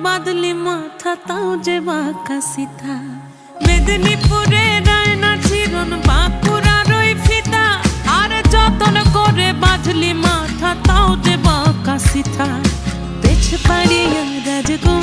বাঁধলি মাথা তাও যে বাঁকা সিথা। মেদিনীপুরে রায়না চিরন বাঁকুড়ার ওই ফিতা, আর যতন করে বাঁধলি মাথা তাও যে বাঁকা সিথা। পেছ পাড়িয়া রাজকুমার